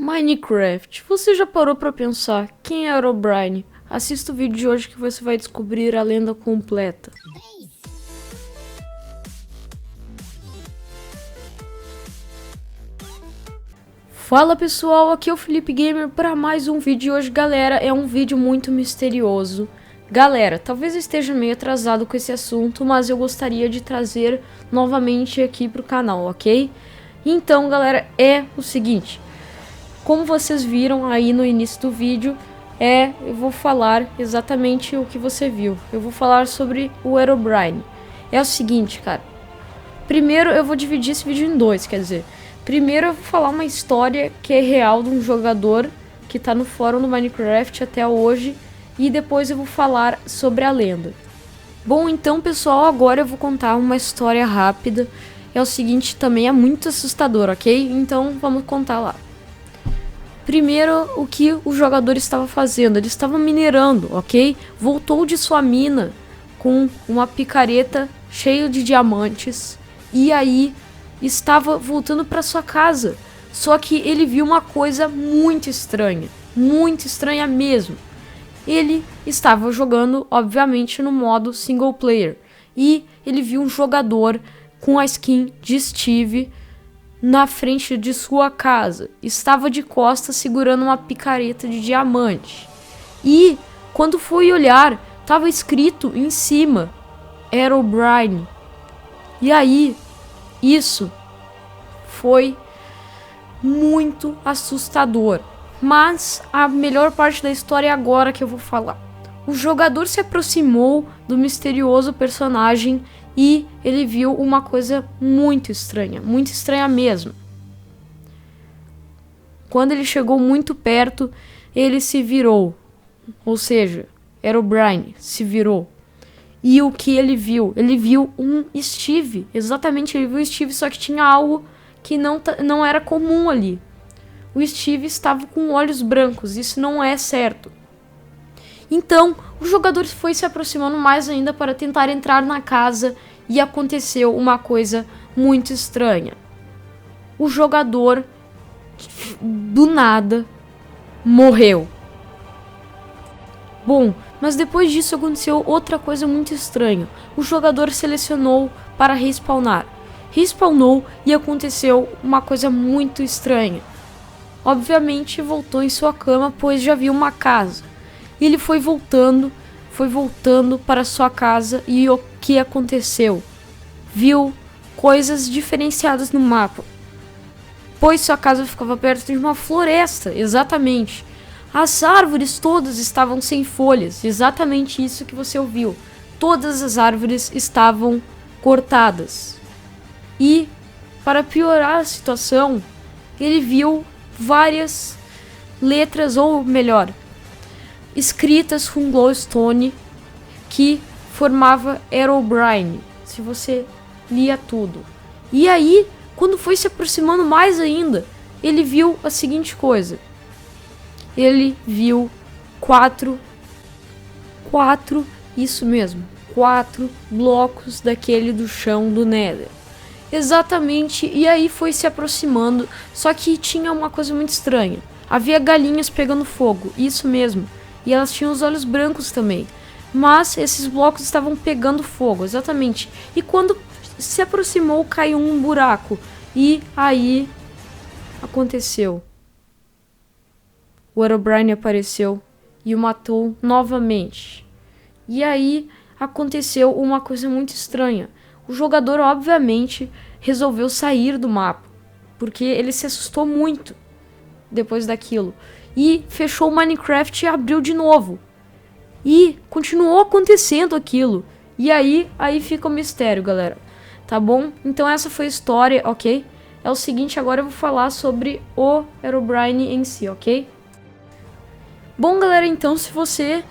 Minecraft. Você já parou pra pensar quem é Herobrine? Assista o vídeo de hoje que você vai descobrir a lenda completa. Fala pessoal, aqui é o Felipe Gamer para mais um vídeo. Hoje, galera, é um vídeo muito misterioso. Galera, talvez eu esteja meio atrasado com esse assunto, mas eu gostaria de trazer novamente aqui pro canal, ok? Então, galera, é o seguinte. Como vocês viram aí no início do vídeo, eu vou falar exatamente o que você viu. Eu vou falar sobre o Herobrine. É o seguinte, cara. Primeiro eu vou dividir esse vídeo em dois, quer dizer. Primeiro eu vou falar uma história que é real de um jogador que tá no fórum do Minecraft até hoje. E depois eu vou falar sobre a lenda. Bom, então pessoal, agora eu vou contar uma história rápida. É o seguinte, também é muito assustador, ok? Então vamos contar lá. Primeiro, o que o jogador estava fazendo? Ele estava minerando, ok? Voltou de sua mina com uma picareta cheia de diamantes. E aí, estava voltando para sua casa. Só que ele viu uma coisa muito estranha mesmo. Ele estava jogando, obviamente, no modo single player. E ele viu um jogador com a skin de Steve na frente de sua casa. Estava de costas segurando uma picareta de diamante. E quando foi olhar, estava escrito em cima Herobrine. E aí, isso foi muito assustador. Mas a melhor parte da história é agora que eu vou falar. O jogador se aproximou do misterioso personagem e ele viu uma coisa muito estranha mesmo. Quando ele chegou muito perto, ele se virou. Ou seja, Herobrine se virou. E o que ele viu? Ele viu um Steve. Exatamente, ele viu um Steve, só que tinha algo que não era comum ali. O Steve estava com olhos brancos, isso não é certo. Então, o jogador foi se aproximando mais ainda para tentar entrar na casa e aconteceu uma coisa muito estranha. O jogador, do nada, morreu. Bom, mas depois disso aconteceu outra coisa muito estranha. O jogador selecionou para respawnar. Respawnou e aconteceu uma coisa muito estranha. Obviamente voltou em sua cama, pois já viu uma casa. E ele foi voltando para sua casa e o que aconteceu? Viu coisas diferenciadas no mapa. Pois sua casa ficava perto de uma floresta, exatamente. As árvores todas estavam sem folhas, exatamente isso que você ouviu. Todas as árvores estavam cortadas. E, para piorar a situação, ele viu várias letras, ou melhor, escritas com glowstone que formava Herobrine, se você lia tudo. E aí, quando foi se aproximando mais ainda, ele viu a seguinte coisa. Ele viu quatro, isso mesmo, 4 blocos daquele do chão do Nether. Exatamente, e aí foi se aproximando, só que tinha uma coisa muito estranha. Havia galinhas pegando fogo, isso mesmo, e elas tinham os olhos brancos também. Mas esses blocos estavam pegando fogo, exatamente. E quando se aproximou, caiu um buraco, e aí aconteceu. O Herobrine apareceu e o matou novamente. E aí aconteceu uma coisa muito estranha. O jogador, obviamente, resolveu sair do mapa, porque ele se assustou muito depois daquilo. E fechou o Minecraft e abriu de novo. E continuou acontecendo aquilo. E aí fica o mistério, galera. Tá bom? Então essa foi a história, ok? É o seguinte, agora eu vou falar sobre o Herobrine em si, ok? Bom, galera, então se você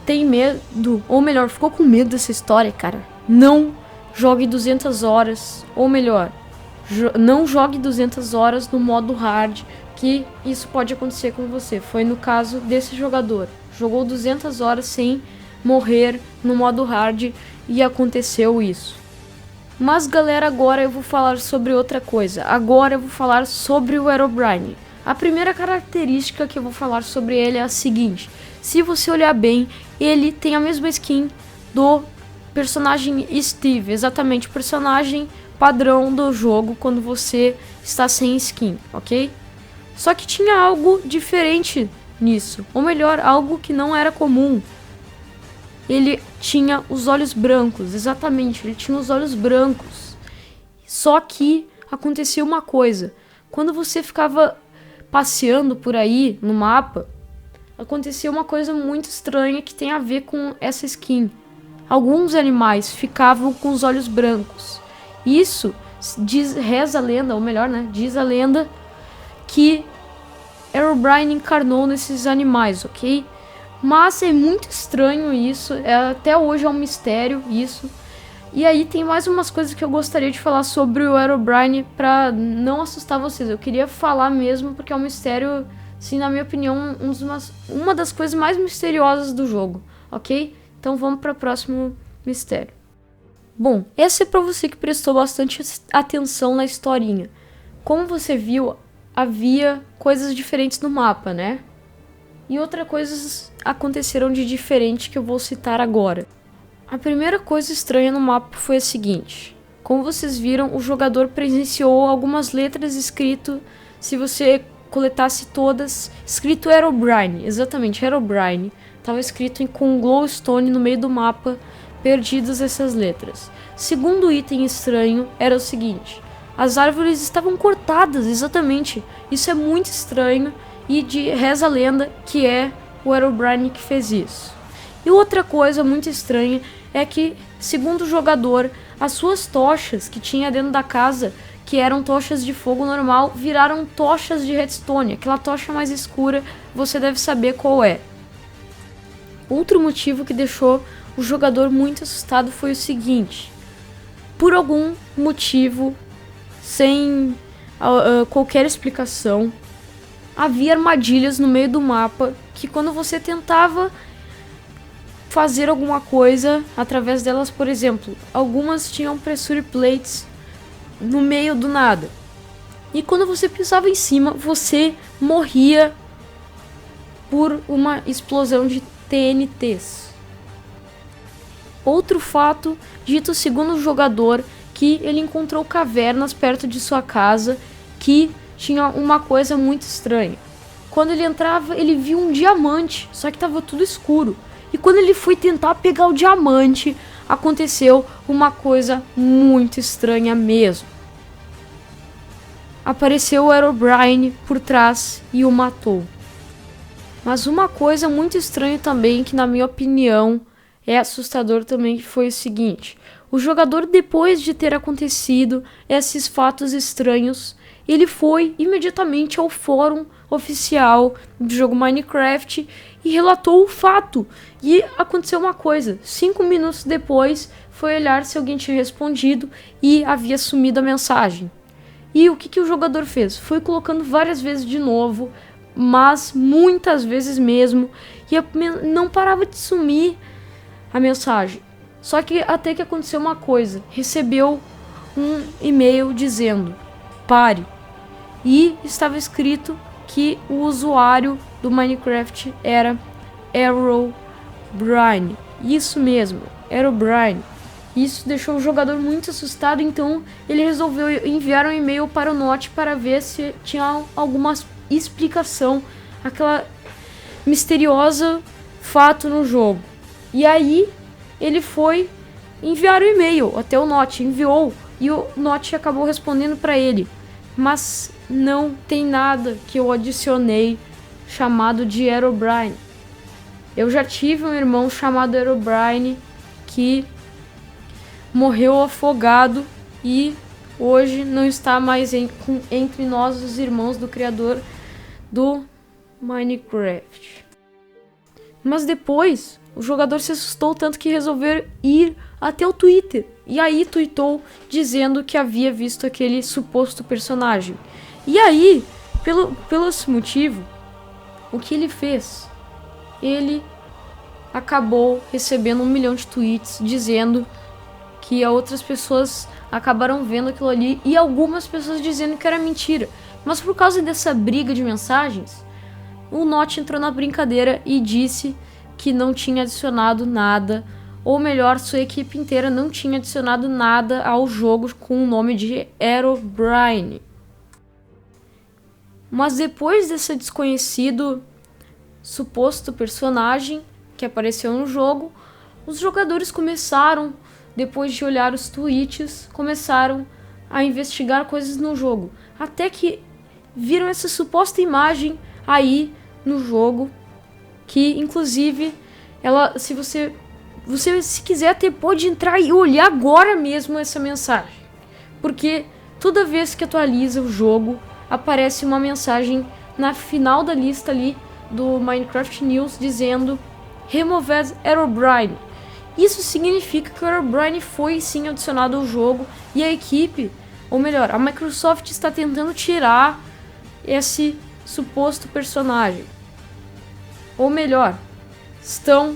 tem medo, ou melhor, ficou com medo dessa história, cara, não jogue 200 horas, ou melhor, não jogue 200 horas no modo hard, que isso pode acontecer com você. Foi no caso desse jogador. Jogou 200 horas sem morrer no modo hard e aconteceu isso. Mas galera, agora eu vou falar sobre outra coisa. Agora eu vou falar sobre o Herobrine. A primeira característica que eu vou falar sobre ele é a seguinte: se você olhar bem, ele tem a mesma skin do personagem Steve, exatamente o personagem padrão do jogo quando você está sem skin, ok? Só que tinha algo diferente nisso, ou melhor, algo que não era comum. Ele tinha os olhos brancos, exatamente, ele tinha os olhos brancos. Só que acontecia uma coisa: quando você ficava passeando por aí no mapa, acontecia uma coisa muito estranha que tem a ver com essa skin. Alguns animais ficavam com os olhos brancos. Isso reza a lenda, ou melhor, né? Diz a lenda que Herobrine encarnou nesses animais, ok? Mas é muito estranho isso, até hoje é um mistério isso. E aí tem mais umas coisas que eu gostaria de falar sobre o Herobrine pra não assustar vocês. Eu queria falar mesmo porque é um mistério, sim, na minha opinião, uma das coisas mais misteriosas do jogo, ok? Então vamos para o próximo mistério. Bom, esse é para você que prestou bastante atenção na historinha. Como você viu, havia coisas diferentes no mapa, né? E outras coisas aconteceram de diferente que eu vou citar agora. A primeira coisa estranha no mapa foi a seguinte: como vocês viram, o jogador presenciou algumas letras escrito, se você coletasse todas, escrito Herobrine, exatamente, Herobrine. Estava escrito com glowstone no meio do mapa, perdidas essas letras. Segundo item estranho era o seguinte: as árvores estavam cortadas, exatamente. Isso é muito estranho e reza a lenda que é o Herobrine que fez isso. E outra coisa muito estranha é que, segundo o jogador, as suas tochas que tinha dentro da casa, que eram tochas de fogo normal, viraram tochas de redstone. Aquela tocha mais escura, você deve saber qual é. Outro motivo que deixou o jogador muito assustado foi o seguinte: por algum motivo, sem qualquer explicação, havia armadilhas no meio do mapa que, quando você tentava fazer alguma coisa através delas, por exemplo, algumas tinham pressure plates no meio do nada, e quando você pisava em cima, você morria por uma explosão de TNTs. Outro fato dito segundo o jogador, que ele encontrou cavernas perto de sua casa que tinha uma coisa muito estranha. Quando ele entrava, ele viu um diamante, só que estava tudo escuro. E quando ele foi tentar pegar o diamante, aconteceu uma coisa muito estranha mesmo. Apareceu o Herobrine por trás e o matou. Mas uma coisa muito estranha também, que na minha opinião é assustador também, foi o seguinte: o jogador, depois de ter acontecido esses fatos estranhos, ele foi imediatamente ao fórum oficial do jogo Minecraft e relatou o fato. E aconteceu uma coisa: 5 minutos depois foi olhar se alguém tinha respondido e havia sumido a mensagem. E o que o jogador fez? Foi colocando várias vezes de novo, mas muitas vezes mesmo, e não parava de sumir a mensagem. Só que até que aconteceu uma coisa: recebeu um e-mail dizendo pare, e estava escrito que o usuário do Minecraft era Herobrine. Isso mesmo, Herobrine. Isso deixou o jogador muito assustado, então ele resolveu enviar um e-mail para o Notch para ver se tinha alguma explicação aquela misteriosa fato no jogo. E aí ele foi enviar o e-mail até o Notch, enviou, e o Notch acabou respondendo para ele: mas não tem nada que eu adicionei chamado de Herobrine. Eu já tive um irmão chamado Herobrine que morreu afogado e hoje não está mais entre nós, os irmãos do criador do Minecraft. Mas depois o jogador se assustou tanto que resolveu ir até o Twitter, e aí tweetou dizendo que havia visto aquele suposto personagem. E aí, pelo esse motivo, o que ele fez? Ele acabou recebendo 1 milhão de tweets dizendo que outras pessoas acabaram vendo aquilo ali, e algumas pessoas dizendo que era mentira. Mas por causa dessa briga de mensagens, o Notch entrou na brincadeira e disse que não tinha adicionado nada, ou melhor, sua equipe inteira não tinha adicionado nada ao jogo com o nome de Herobrine. Mas depois desse desconhecido suposto personagem que apareceu no jogo, os jogadores começaram, depois de olhar os tweets, começaram a investigar coisas no jogo, até que viram essa suposta imagem aí no jogo, que inclusive ela, se você se quiser até pode entrar e olhar agora mesmo essa mensagem, porque toda vez que atualiza o jogo aparece uma mensagem na final da lista ali do Minecraft News dizendo Removed Herobrine. Isso significa que o Herobrine foi sim adicionado ao jogo e a equipe, ou melhor, a Microsoft está tentando tirar esse suposto personagem. Ou melhor, estão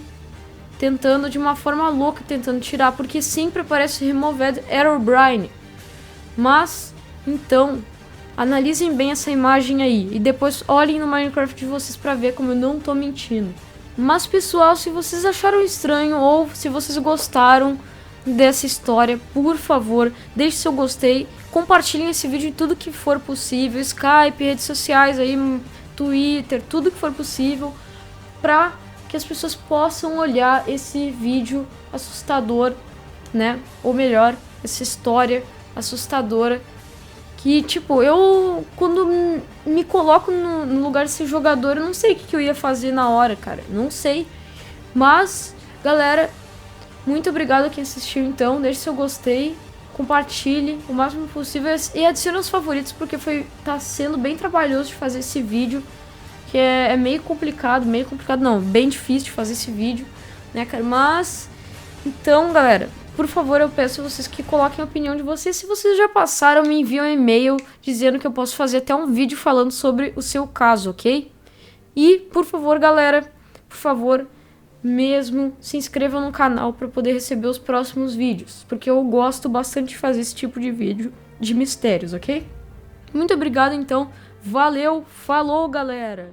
tentando de uma forma louca, tentando tirar, porque sempre aparece Removed Herobrine. Mas, então, analisem bem essa imagem aí e depois olhem no Minecraft de vocês pra ver como eu não tô mentindo. Mas pessoal, se vocês acharam estranho ou se vocês gostaram dessa história, por favor, deixe seu gostei, compartilhem esse vídeo em tudo que for possível, Skype, redes sociais aí, Twitter, tudo que for possível, pra que as pessoas possam olhar esse vídeo assustador, né? Ou melhor, essa história assustadora. Que, tipo, eu, quando me coloco no lugar desse jogador, eu não sei o que eu ia fazer na hora, cara. Não sei. Mas, galera, muito obrigado a quem assistiu, então. Deixe seu gostei, compartilhe o máximo possível e adicione os favoritos, porque tá sendo bem trabalhoso de fazer esse vídeo. Que é meio complicado não, bem difícil de fazer esse vídeo, né, cara? Mas, então, galera, por favor, eu peço a vocês que coloquem a opinião de vocês. Se vocês já passaram, me enviam um e-mail dizendo que eu posso fazer até um vídeo falando sobre o seu caso, ok? E, por favor, galera, por favor, mesmo se inscrevam no canal para poder receber os próximos vídeos, porque eu gosto bastante de fazer esse tipo de vídeo de mistérios, ok? Muito obrigado, então. Valeu, falou, galera!